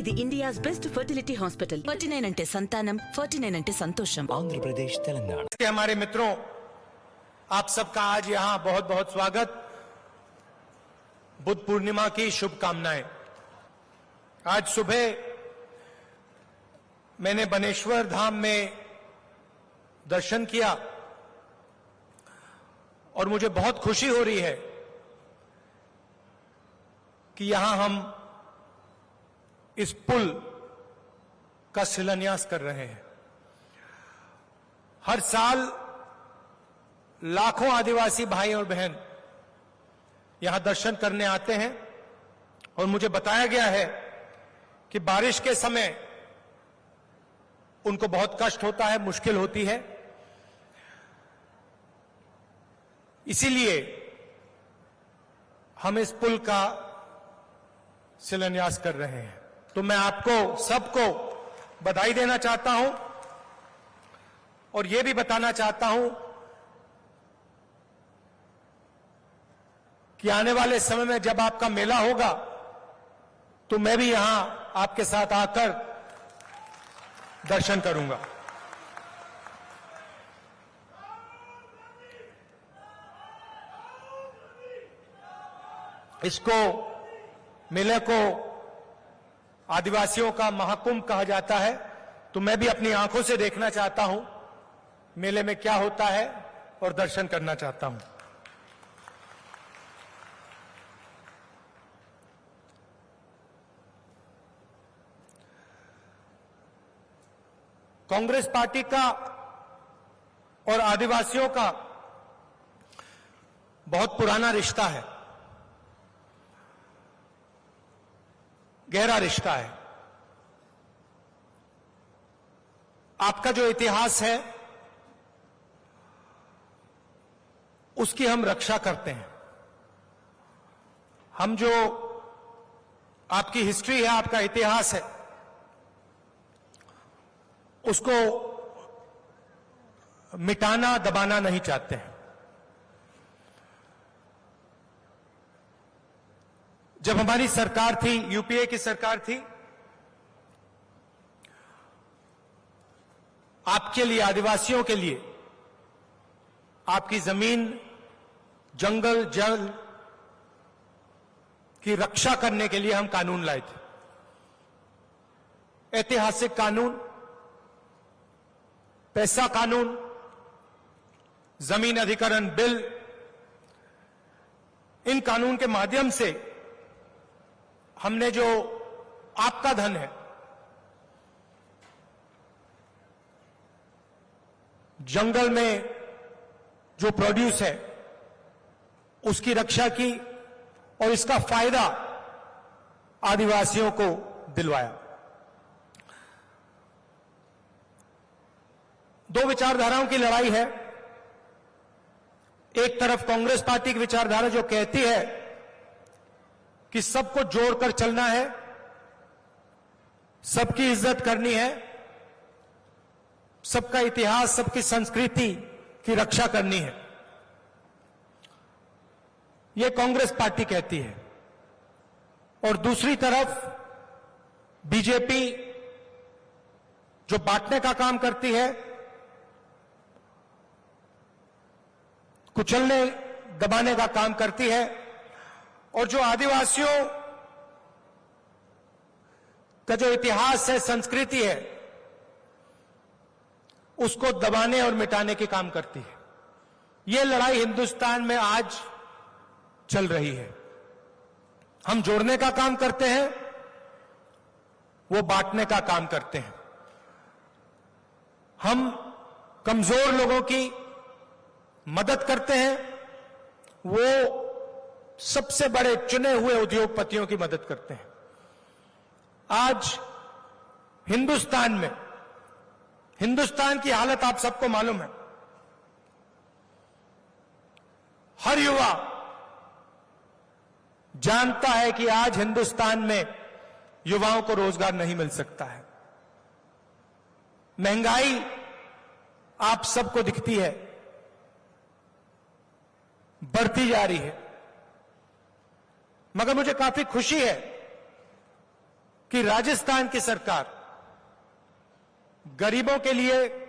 ఇది India's best fertility hospital. 49 అంటే సంతానం, 49 అంటే సంతోషం. आंध्र प्रदेश तेलंगाना के हमारे मित्रों, आप सबका आज यहां बहुत बहुत स्वागत. बुद्ध पूर्णिमा की शुभकामनाएं. आज सुबह मैंने बनेश्वर धाम में दर्शन किया और मुझे बहुत खुशी हो रही है कि यहां हम इस पुल का शिलान्यास कर रहे हैं. हर साल लाखों आदिवासी भाई और बहन यहां दर्शन करने आते हैं और मुझे बताया गया है कि बारिश के समय उनको बहुत कष्ट होता है, मुश्किल होती है. इसीलिए हम इस पुल का शिलान्यास कर रहे हैं. तो मैं आपको सबको बधाई देना चाहता हूं और यह भी बताना चाहता हूं कि आने वाले समय में जब आपका मेला होगा तो मैं भी यहां आपके साथ आकर दर्शन करूंगा. इसको, मेले को आदिवासियों का महाकुंभ कहा जाता है, तो मैं भी अपनी आंखों से देखना चाहता हूं मेले में क्या होता है और दर्शन करना चाहता हूं. कांग्रेस पार्टी का और आदिवासियों का बहुत पुराना रिश्ता है, गहरा रिश्ता है. आपका जो इतिहास है उसकी हम रक्षा करते हैं. हम जो आपकी हिस्ट्री है, आपका इतिहास है, उसको मिटाना, दबाना नहीं चाहते हैं. जब हमारी सरकार थी, यूपीए की सरकार थी, आपके लिए, आदिवासियों के लिए, आपकी जमीन, जंगल, जल की रक्षा करने के लिए हम कानून लाए थे. ऐतिहासिक कानून, पैसा कानून, जमीन अधिग्रहण बिल. इन कानून के माध्यम से हमने जो आपका धन है, जंगल में जो प्रोड्यूस है, उसकी रक्षा की और इसका फायदा आदिवासियों को दिलवाया. दो विचारधाराओं की लड़ाई है. एक तरफ कांग्रेस पार्टी की विचारधारा जो कहती है कि सबको जोड़कर चलना है, सबकी इज्जत करनी है, सबका इतिहास, सबकी संस्कृति की रक्षा करनी है. यह कांग्रेस पार्टी कहती है. और दूसरी तरफ बीजेपी जो बांटने का काम करती है, कुचलने, दबाने का काम करती है, और जो आदिवासियों का जो इतिहास है, संस्कृति है, उसको दबाने और मिटाने के काम करती है. यह लड़ाई हिंदुस्तान में आज चल रही है. हम जोड़ने का काम करते हैं, वो बांटने का काम करते हैं. हम कमजोर लोगों की मदद करते हैं, वो सबसे बड़े चुने हुए उद्योगपतियों की मदद करते हैं. आज हिंदुस्तान में, हिंदुस्तान की हालत आप सबको मालूम है. हर युवा जानता है कि आज हिंदुस्तान में युवाओं को रोजगार नहीं मिल सकता है. महंगाई आप सबको दिखती है, बढ़ती जा रही है. मगर मुझे काफी खुशी है कि राजस्थान की सरकार गरीबों के लिए,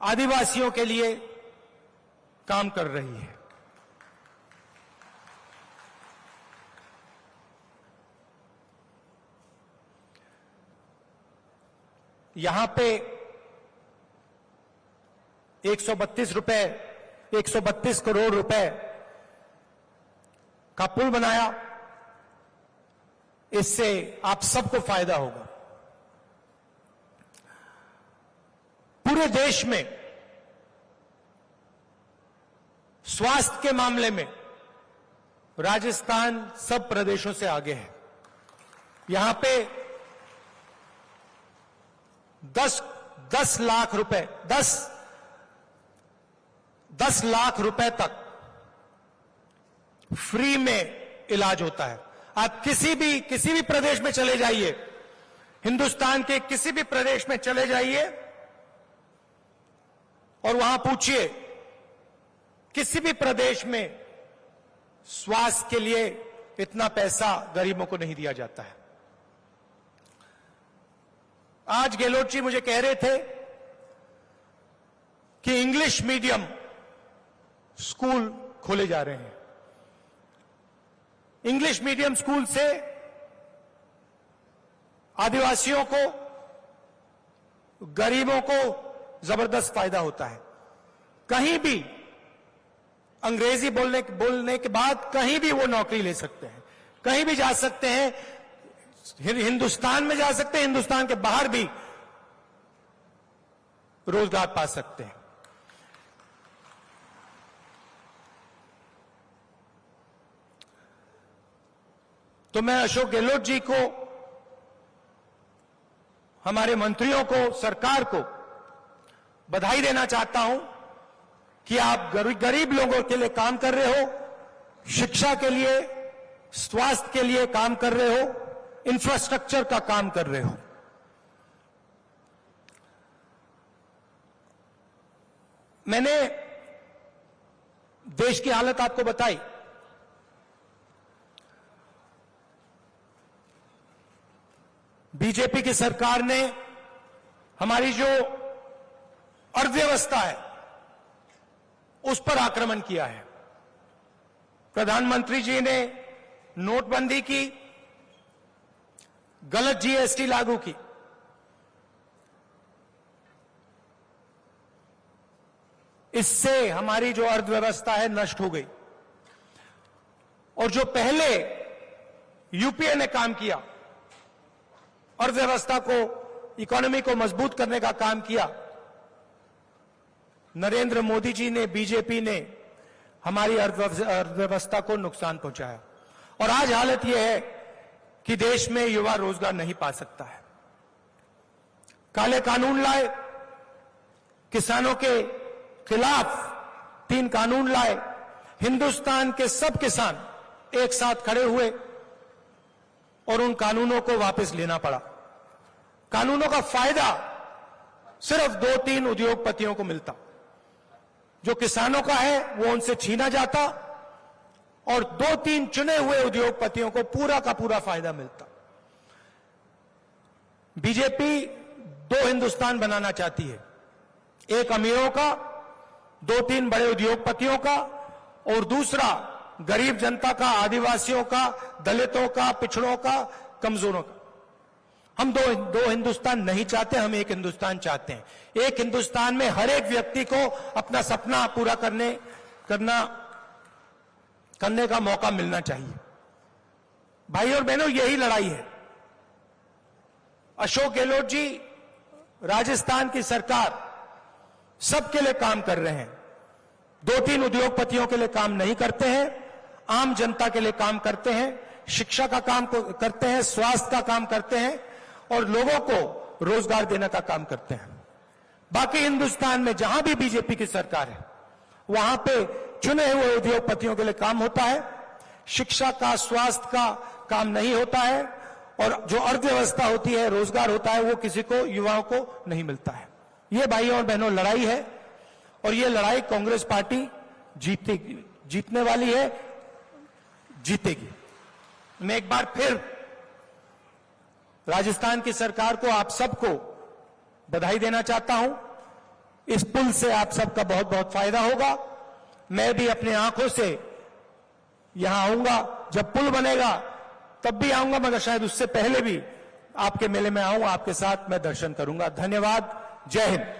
आदिवासियों के लिए काम कर रही है। यहां पे 132 करोड़ रुपए का पुल बनाया। इससे आप सबको फायदा होगा। पूरे देश में स्वास्थ्य के मामले में राजस्थान सब प्रदेशों से आगे है। यहां पे 10 लाख रुपए 10 लाख रुपए तक फ्री में इलाज होता है। आप किसी भी प्रदेश में चले जाइए, हिंदुस्तान के किसी भी प्रदेश में चले जाइए और वहां पूछिए, किसी भी प्रदेश में स्वास्थ्य के लिए इतना पैसा गरीबों को नहीं दिया जाता है। आज गहलोत जी मुझे कह रहे थे कि इंग्लिश मीडियम स्कूल खोले जा रहे हैं। इंग्लिश मीडियम स्कूल से आदिवासियों को, गरीबों को जबरदस्त फायदा होता है। कहीं भी अंग्रेजी बोलने के बाद कहीं भी वो नौकरी ले सकते हैं, कहीं भी जा सकते हैं, हिंदुस्तान में जा सकते हैं, हिंदुस्तान के बाहर भी रोजगार पा सकते हैं। तो मैं अशोक गहलोत जी को, हमारे मंत्रियों को, सरकार को बधाई देना चाहता हूं कि आप गरीब लोगों के लिए काम कर रहे हो, शिक्षा के लिए, स्वास्थ्य के लिए काम कर रहे हो, इंफ्रास्ट्रक्चर का काम कर रहे हो। मैंने देश की हालत आपको बताई। बीजेपी की सरकार ने हमारी जो अर्थव्यवस्था है उस पर आक्रमण किया है। प्रधानमंत्री जी ने नोटबंदी की, गलत जीएसटी लागू की। इससे हमारी जो अर्थव्यवस्था है नष्ट हो गई। और जो पहले यूपीए ने काम किया, अर्थव्यवस्था को, इकोनॉमी को मजबूत करने का काम किया, नरेंद्र मोदी जी ने, बीजेपी ने हमारी अर्थव्यवस्था को नुकसान पहुंचाया। और आज हालत यह है कि देश में युवा रोजगार नहीं पा सकता है। काले कानून लाए, किसानों के खिलाफ 3 कानून लाए, हिंदुस्तान के सब किसान एक साथ खड़े हुए और उन कानूनों को वापस लेना पड़ा। कानूनों का फायदा सिर्फ 2-3 उद्योगपतियों को मिलता। जो किसानों का है वो उनसे छीना जाता और 2-3 चुने हुए उद्योगपतियों को पूरा का पूरा फायदा मिलता। बीजेपी 2 हिंदुस्तान बनाना चाहती है, एक अमीरों का, 2-3 बड़े उद्योगपतियों का, और दूसरा गरीब जनता का, आदिवासियों का, दलितों का, पिछड़ों का, कमजोरों का। हम दो हिंदुस्तान नहीं चाहते, हम एक हिंदुस्तान चाहते हैं। एक हिंदुस्तान में हर एक व्यक्ति को अपना सपना पूरा करने का मौका मिलना चाहिए। भाई और बहनों, यही लड़ाई है। अशोक गहलोत जी, राजस्थान की सरकार सबके लिए काम कर रहे हैं। 2-3 उद्योगपतियों के लिए काम नहीं करते हैं, आम जनता के लिए काम करते हैं, शिक्षा का काम करते हैं, स्वास्थ्य का काम करते हैं और लोगों को रोजगार देने का काम करते हैं। बाकी हिंदुस्तान में जहां भी बीजेपी की सरकार है, वहां पे चुने हुए उद्योगपतियों के लिए काम होता है, शिक्षा का, स्वास्थ्य का काम नहीं होता है, और जो अर्थव्यवस्था होती है, रोजगार होता है, वो किसी को, युवाओं को नहीं मिलता है। ये भाइयों और बहनों लड़ाई है, और ये लड़ाई कांग्रेस पार्टी जीतने वाली है, जीतेगी। मैं एक बार फिर राजस्थान की सरकार को, आप सबको बधाई देना चाहता हूं। इस पुल से आप सबका बहुत बहुत फायदा होगा। मैं भी अपनी आंखों से यहां आऊंगा, जब पुल बनेगा तब भी आऊंगा, मगर शायद उससे पहले भी आपके मेले में आऊं, आपके साथ मैं दर्शन करूंगा। धन्यवाद। जय हिंद।